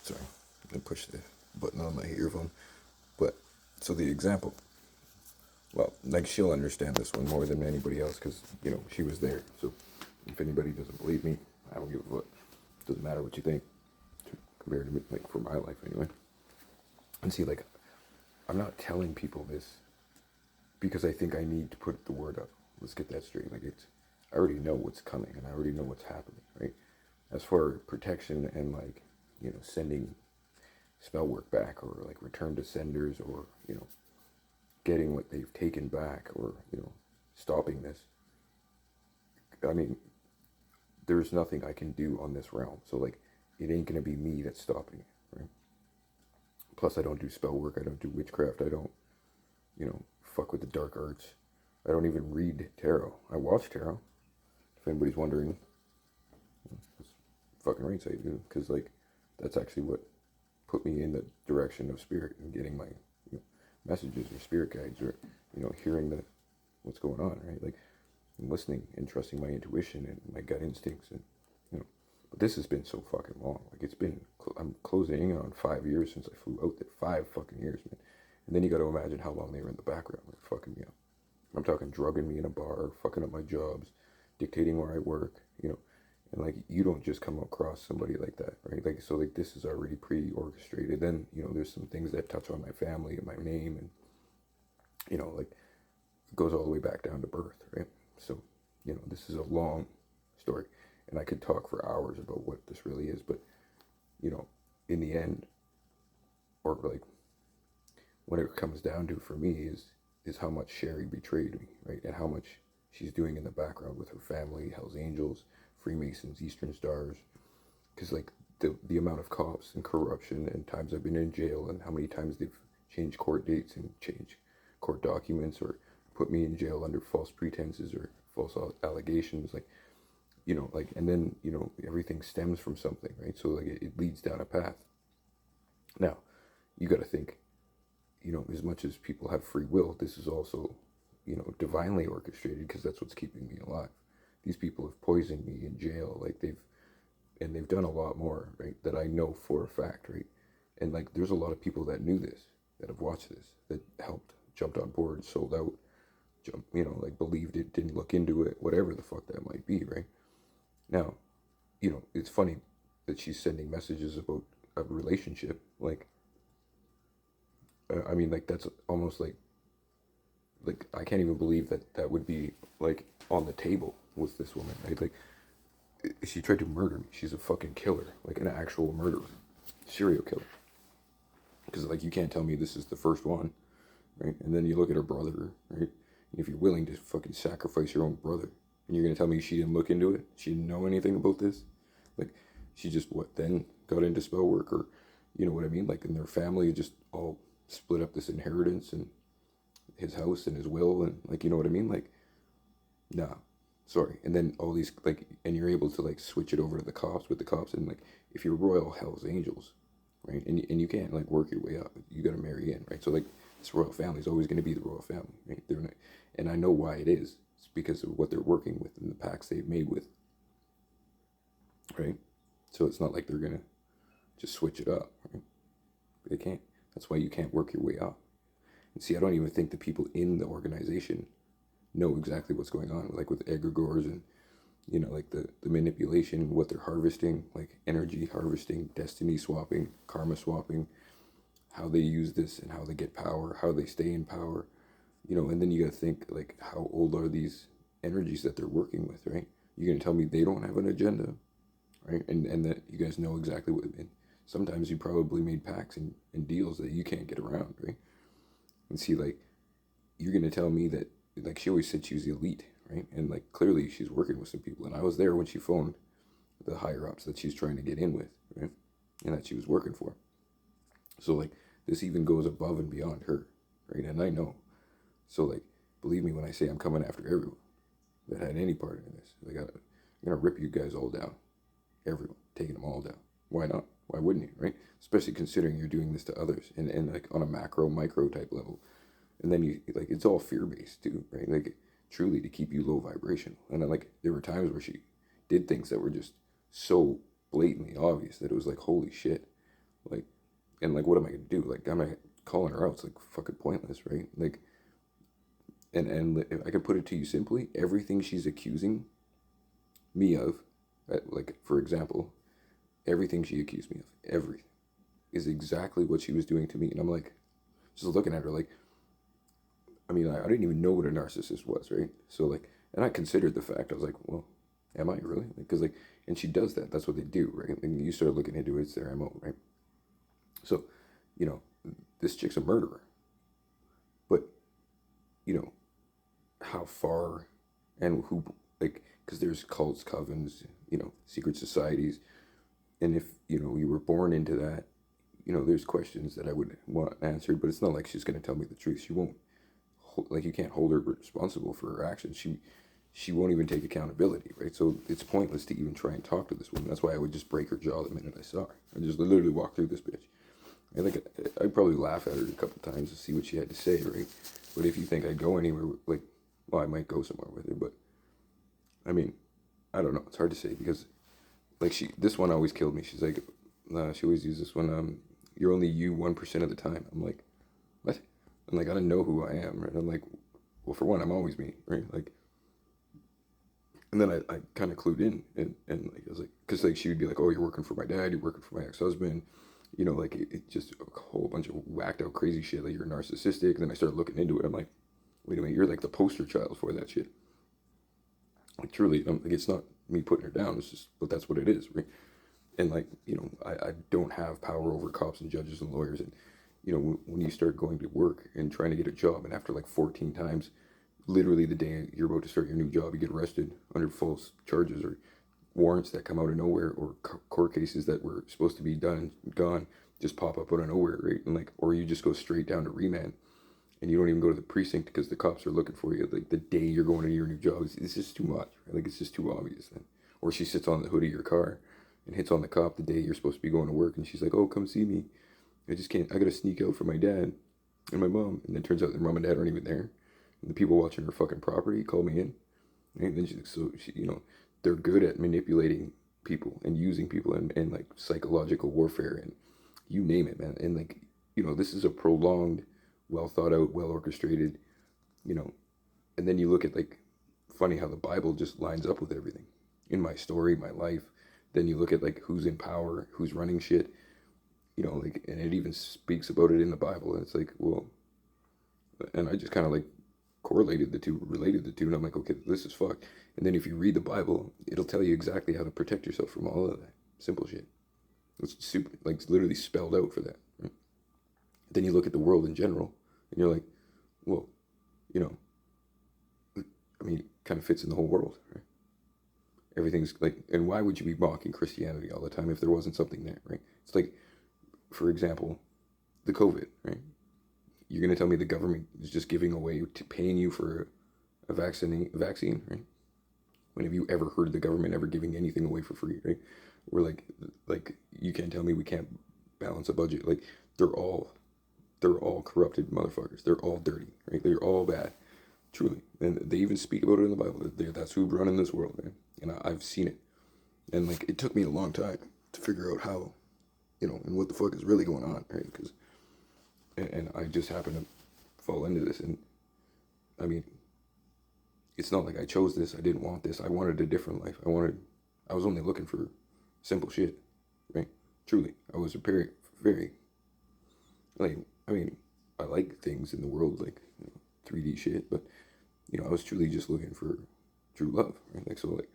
Sorry, I'm gonna push the button on my earphone. But so the example, well, like she'll understand this one more than anybody else because she was there. So if anybody doesn't believe me, I don't give a fuck. Doesn't matter what you think, compared to me, like for my life anyway. And see, like, I'm not telling people this because I think I need to put the word up. Let's get that straight. Like I already know what's coming and I already know what's happening, right? As for protection and like, sending spell work back or like return to senders or, getting what they've taken back or, stopping this. I mean, there's nothing I can do on this realm. So like, it ain't gonna be me that's stopping it, right? Plus, I don't do spell work. I don't do witchcraft. I don't, fuck with the dark arts. I don't even read tarot. I watch tarot. If anybody's wondering, that's fucking right, I do. Because, like, that's actually what put me in the direction of spirit and getting my messages or spirit guides or, hearing what's going on, right? Like, and listening and trusting my intuition and my gut instincts and, but this has been so fucking long. Like, I'm closing in on 5 years since I flew out there. 5 fucking years, man. And then you got to imagine how long they were in the background, like fucking me up. I'm talking drugging me in a bar, fucking up my jobs, dictating where I work, and like you don't just come across somebody like that, right? Like so, like this is already pre-orchestrated. Then there's some things that touch on my family and my name, and like it goes all the way back down to birth, right? So this is a long story, and I could talk for hours about what this really is, but in the end, or like what it comes down to for me is how much Sherry betrayed me, right? And how much she's doing in the background with her family, Hells Angels, Freemasons, Eastern Stars. Because, like, the amount of cops and corruption and times I've been in jail and how many times they've changed court dates and changed court documents or put me in jail under false pretenses or false allegations, like, like, and then, everything stems from something, right? So, like, it leads down a path. Now, you got to think, as much as people have free will, this is also, divinely orchestrated because that's what's keeping me alive. These people have poisoned me in jail, like they've done a lot more, right? That I know for a fact, right? And like, there's a lot of people that knew this, that have watched this, that helped, jumped on board, sold out, like believed it, didn't look into it, whatever the fuck that might be, right? Now, it's funny that she's sending messages about a relationship, like I mean, like that's almost like I can't even believe that would be like on the table with this woman. Right? Like she tried to murder me. She's a fucking killer, like an actual murderer, serial killer. Because like you can't tell me this is the first one, right? And then you look at her brother, right? And if you're willing to fucking sacrifice your own brother, and you're gonna tell me she didn't look into it, she didn't know anything about this, like she just what then got into spell work or, what I mean? Like in their family just all split up this inheritance and his house and his will and like what I mean? Like, nah, sorry. And then all these like, and you're able to like switch it over to the cops with the cops and like if you're Royal Hell's Angels, right? And you can't like work your way up. You got to marry in, right? So like this royal family is always going to be the royal family, right? They're not, and I know why it is. It's because of what they're working with and the pacts they've made with, right? So it's not like they're gonna just switch it up, right? They can't. That's why you can't work your way up. And see, I don't even think the people in the organization know exactly what's going on, like with egregores and, like the manipulation, what they're harvesting, like energy harvesting, destiny swapping, karma swapping, how they use this and how they get power, how they stay in power, and then you gotta think, like, how old are these energies that they're working with, right? You're gonna tell me they don't have an agenda, right? And that you guys know exactly what, and sometimes you probably made pacts and deals that you can't get around, right? And see, like, you're gonna tell me that, like, she always said she was elite, right? And like, clearly she's working with some people, and I was there when she phoned the higher ups that she's trying to get in with, right? And that she was working for. So like, this even goes above and beyond her, right? And I know. So like, believe me when I say I'm coming after everyone that had any part in this. Like, I'm gonna rip you guys all down, everyone, taking them all down. Why not? Why wouldn't you, right? Especially considering you're doing this to others and like on a macro, micro type level. And then you, like, it's all fear based too, right? Like, truly to keep you low vibrational. And then, like, there were times where she did things that were just so blatantly obvious that it was like, holy shit. Like, and like, what am I gonna do? Like, am I calling her out? It's like fucking pointless, right? Like, and if I can put it to you simply, everything she's accusing me of, like for example, everything she accused me of, everything, is exactly what she was doing to me. And I'm like, just looking at her, like, I mean, I didn't even know what a narcissist was, right? So like, and I considered the fact. I was like, well, am I really? Because like, and she does that. That's what they do, right? And you start looking into it, it's their MO, right? So, you know, this chick's a murderer, but you know how far and who, like, because there's cults, covens, secret societies, and if you were born into that, there's questions that I would want answered. But it's not like she's going to tell me the truth. She won't. Like, you can't hold her responsible for her actions. She won't even take accountability, right? So it's pointless to even try and talk to this woman. That's why I would just break her jaw the minute I saw her. I just literally walk through this bitch. I think I'd probably laugh at her a couple times to see what she had to say, right? But if you think I'd go anywhere, like, well, I might go somewhere with her, but I mean, I don't know. It's hard to say because, like, this one always killed me. She's like, she always uses this one. You're only you 1% of the time. I'm like, what? I'm like, I don't know who I am, right? I'm like, well, for one, I'm always me, right? Like, and then I kind of clued in, and like, I was like, because like she would be like, oh, you're working for my dad, you're working for my ex-husband, like it just a whole bunch of whacked out crazy shit, like you're narcissistic. And then I started looking into it. I'm like, wait a minute, you're like the poster child for that shit. Like, truly, like, it's not me putting her down. It's just, but that's what it is, right? And like, I don't have power over cops and judges and lawyers. And when you start going to work and trying to get a job, and after like 14 times, literally the day you're about to start your new job, you get arrested under false charges or warrants that come out of nowhere, or court cases that were supposed to be done and gone just pop up out of nowhere, right? And like, or you just go straight down to remand, and you don't even go to the precinct because the cops are looking for you like the day you're going to your new job. It's just too much, right? Like, it's just too obvious then. Or she sits on the hood of your car and hits on the cop the day you're supposed to be going to work, and she's like, oh, come see me, I just can't, I gotta sneak out for my dad and my mom. And then it turns out their mom and dad aren't even there, and the people watching her fucking property call me in. And then they're good at manipulating people and using people, and like psychological warfare and you name it, man. And like, this is a prolonged, well thought out, well orchestrated, you know. And then you look at, like, funny how the Bible just lines up with everything in my story, my life. Then you look at like who's in power, who's running shit, like, and it even speaks about it in the Bible. And it's like, well, and I just kind of like correlated the two, related the two, and I'm like, okay, this is fucked. And then if you read the Bible, it'll tell you exactly how to protect yourself from all of that simple shit. It's super, like, it's literally spelled out for that. Right? Then you look at the world in general, and you're like, well, you know, I mean, it kind of fits in the whole world, right? Everything's like, and why would you be mocking Christianity all the time if there wasn't something there, right? It's like, for example, the COVID, right? You're gonna tell me the government is just giving away to paying you for a vaccine, right? When have you ever heard of the government ever giving anything away for free, right? We're like, you can't tell me we can't balance a budget. Like, they're all corrupted motherfuckers. They're all dirty, right? They're all bad, truly. And they even speak about it in the Bible. That's who's running this world, man. And I've seen it. And like, it took me a long time to figure out how, and what the fuck is really going on, right? Because, and I just happened to fall into this. And I mean, it's not like I chose this. I didn't want this. I wanted a different life. I was only looking for simple shit, right? Truly, I was very, very, like, I mean, I like things in the world, like, 3D shit, but, I was truly just looking for true love, right? Like, so, like,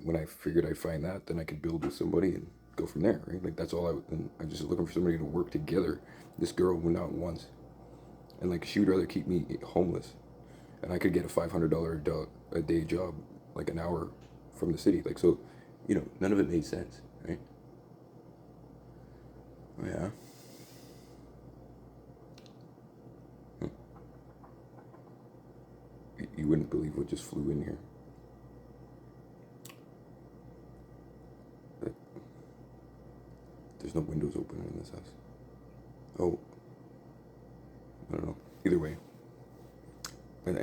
when I figured I'd find that, then I could build with somebody and go from there, right? Like, that's all and I just looking for somebody to work together. This girl went out once, and like, she would rather keep me homeless, and I could get a $500 a day job, like an hour from the city. Like, so, none of it made sense, right? Yeah. You wouldn't believe what just flew in here. There's no windows open in this house. Oh, I don't know. Either way, and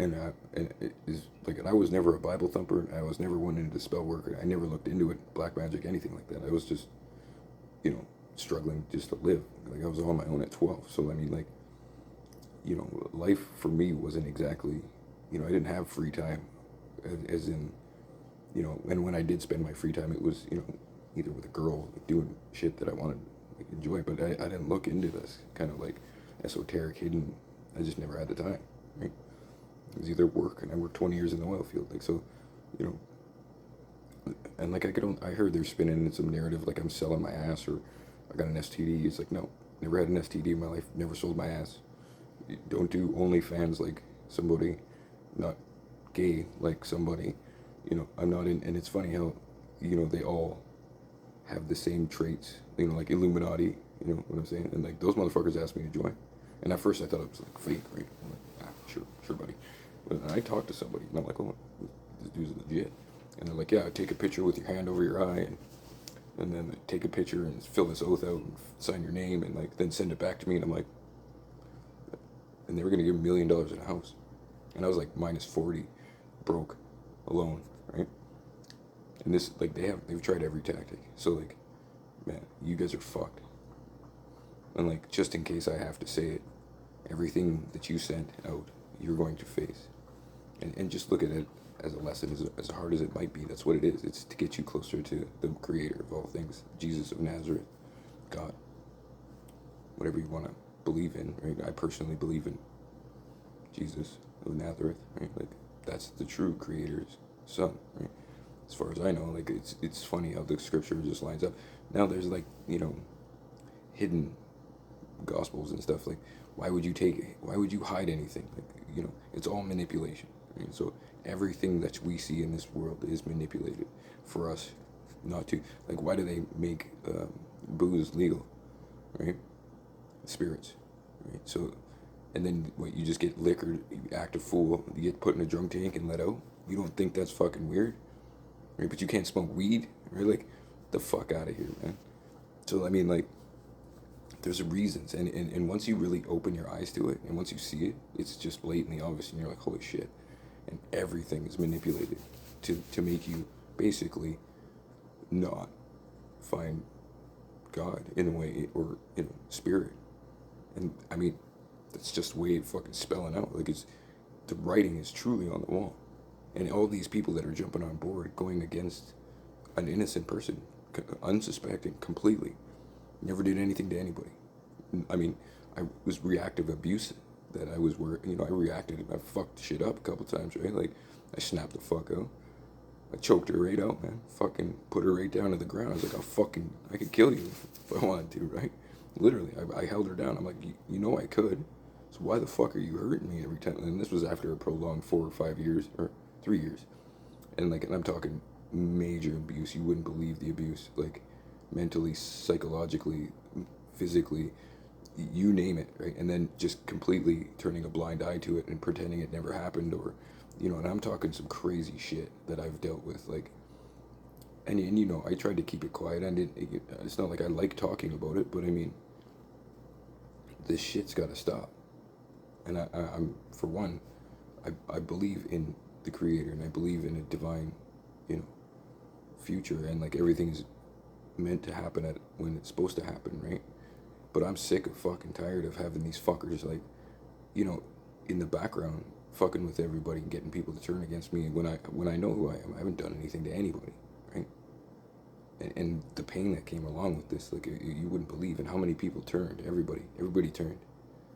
it is like, and I was never a Bible thumper. I was never one into spell work. I never looked into it, black magic, anything like that. I was just, you know, struggling just to live. Like I was on my own at 12. So I mean, like, life for me wasn't exactly, I didn't have free time, as in, and when I did spend my free time, it was, either with a girl, like, doing shit that I wanted to like, enjoy. But I didn't look into this kind of like esoteric, hidden. I just never had the time, right? It was either work, and I worked 20 years in the oil field, like so, you know. And like I heard they're spinning in some narrative like I'm selling my ass or I got an STD. It's like no, never had an STD in my life. Never sold my ass. Don't do OnlyFans like somebody, not gay like somebody. I'm not in. And it's funny how, they all have the same traits. Like Illuminati. You know what I'm saying? And like those motherfuckers asked me to join. And at first I thought it was like fake, right? I'm like, sure, buddy. But I talked to somebody and I'm like, oh, this dude's legit. And they're like, yeah, take a picture with your hand over your eye, and then take a picture and fill this oath out and sign your name, and like then send it back to me. And I'm like, and they were gonna give $1 million in a house, and I was like -40, broke, alone, right? And this like they've tried every tactic. So like, man, you guys are fucked. And like just in case I have to say it, everything that you sent out, you're going to face, and just look at it as a lesson, as hard as it might be. That's what it is. It's to get you closer to the creator of all things, Jesus of Nazareth, God, whatever you want to believe in, right? I personally believe in Jesus of Nazareth, right? Like that's the true creator's son, right? As far as I know, like it's funny how the scripture just lines up. Now there's like, hidden gospels and stuff. Like why would you hide anything? Like, it's all manipulation. Right? So everything that we see in this world is manipulated for us not to. Like, why do they make booze legal, right? Spirits, right? So, and then what? You just get liquored, you act a fool, you get put in a drunk tank and let out. You don't think that's fucking weird, right? But you can't smoke weed, right? Like, the fuck out of here, man. So I mean, like, there's reasons, and once you really open your eyes to it, and once you see it, it's just blatantly obvious, and you're like, holy shit. And everything is manipulated to make you basically not find God in a way, or spirit. And I mean, that's just the way it fucking spelling out. Like the writing is truly on the wall, and all these people that are jumping on board, going against an innocent person, unsuspecting completely, never did anything to anybody. I mean, I was reactive abuse that I was I reacted. I fucked shit up a couple times, right? Like, I snapped the fuck out. I choked her right out, man. Fucking put her right down to the ground. I was like, I could kill you if I wanted to, right? Literally, I held her down. I'm like, you know I could. So why the fuck are you hurting me every time? And this was after a prolonged 4 or 5 years, or 3 years. And I'm talking major abuse. You wouldn't believe the abuse. Like, mentally, psychologically, physically, you name it, right? And then just completely turning a blind eye to it and pretending it never happened, or, and I'm talking some crazy shit that I've dealt with, like, and I tried to keep it quiet. It's not like I like talking about it, but I mean, this shit's got to stop. And I'm for one, I believe in the creator, and I believe in a divine, future, and like everything's meant to happen at when it's supposed to happen, right? But I'm sick of fucking tired of having these fuckers like, in the background fucking with everybody and getting people to turn against me when I know who I am. I haven't done anything to anybody, right? And the pain that came along with this, like you wouldn't believe, and how many people turned. Everybody turned.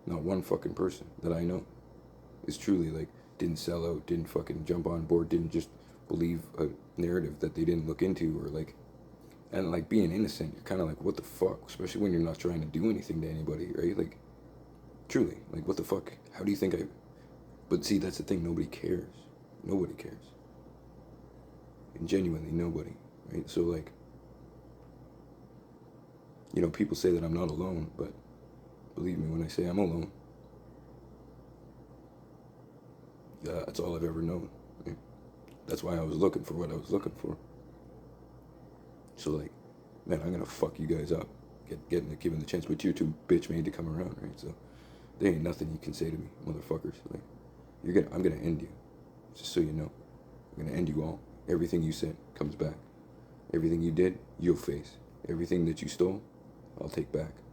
Not one fucking person that I know is truly like didn't sell out, didn't fucking jump on board, didn't just believe a narrative that they didn't look into, or like. And like being innocent, you're kind of like, what the fuck? Especially when you're not trying to do anything to anybody, right? Like, truly, like, what the fuck? How do you think I? But see, that's the thing. Nobody cares. Nobody cares. And genuinely, nobody, right? So like, people say that I'm not alone, but believe me when I say I'm alone. That's all I've ever known. Right? That's why I was looking for what I was looking for. So like, man, I'm gonna fuck you guys up, given the chance, but you're too bitch made to come around, right? So there ain't nothing you can say to me, motherfuckers. Like, I'm gonna end you, just so you know. I'm gonna end you all. Everything you said comes back. Everything you did, you'll face. Everything that you stole, I'll take back.